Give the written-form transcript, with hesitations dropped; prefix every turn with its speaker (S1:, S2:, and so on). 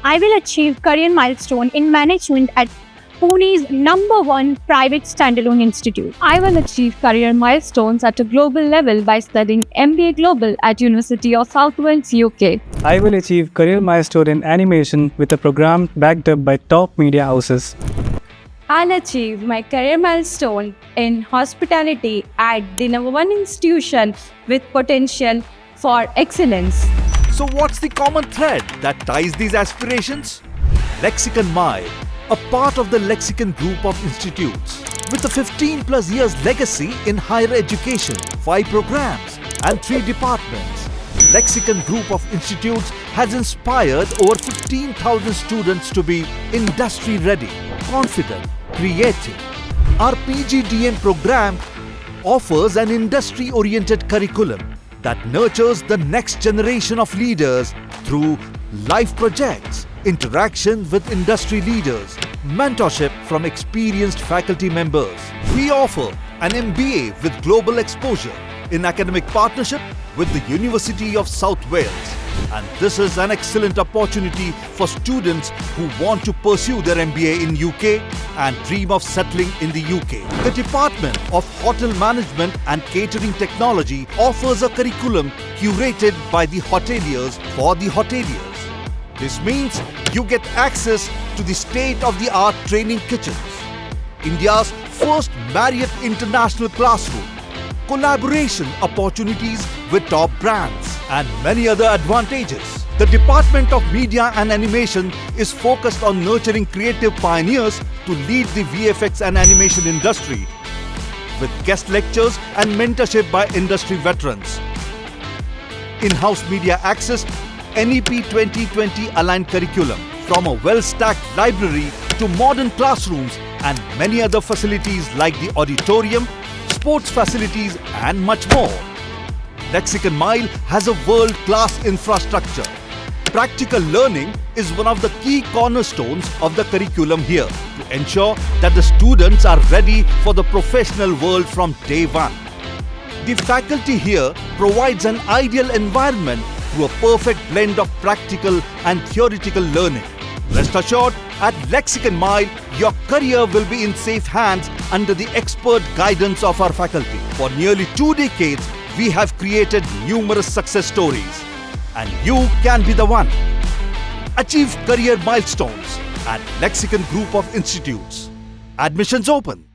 S1: I will achieve career milestone in management at Pune's #1 private standalone institute. I will achieve career milestones at a global level by studying MBA Global at University of South Wales, UK.
S2: I will achieve career milestone in animation with a program backed up by top media houses.
S3: I'll achieve my career milestone in hospitality at the #1 institution with potential for excellence.
S4: So what's the common thread that ties these aspirations? Lexicon MILE, a part of the Lexicon Group of Institutes. With a 15+ years legacy in higher education, 5 programs and 3 departments, Lexicon Group of Institutes has inspired over 15,000 students to be industry ready, confident, creative. Our PGDM program offers an industry-oriented curriculum that nurtures the next generation of leaders through life projects, interaction with industry leaders, mentorship from experienced faculty members. We offer an MBA with global exposure in academic partnership with the University of South Wales. And this is an excellent opportunity for students who want to pursue their MBA in UK and dream of settling in the UK. The Department of Hotel Management and Catering Technology offers a curriculum curated by the hoteliers for the hoteliers. This means you get access to the state-of-the-art training kitchens, India's first Marriott International classroom, collaboration opportunities with top brands, and many other advantages. The Department of Media and Animation is focused on nurturing creative pioneers to lead the VFX and animation industry, with guest lectures and mentorship by industry veterans. In-house media access, NEP 2020 aligned curriculum, from a well-stacked library to modern classrooms and many other facilities like the auditorium, sports facilities and much more. Lexicon MILE has a world-class infrastructure. Practical learning is one of the key cornerstones of the curriculum here to ensure that the students are ready for the professional world from day one. The faculty here provides an ideal environment through a perfect blend of practical and theoretical learning. Rest assured, at Lexicon MILE, your career will be in safe hands under the expert guidance of our faculty. For nearly 2 decades, we have created numerous success stories, and you can be the one. Achieve career milestones at Lexicon Group of Institutes. Admissions open.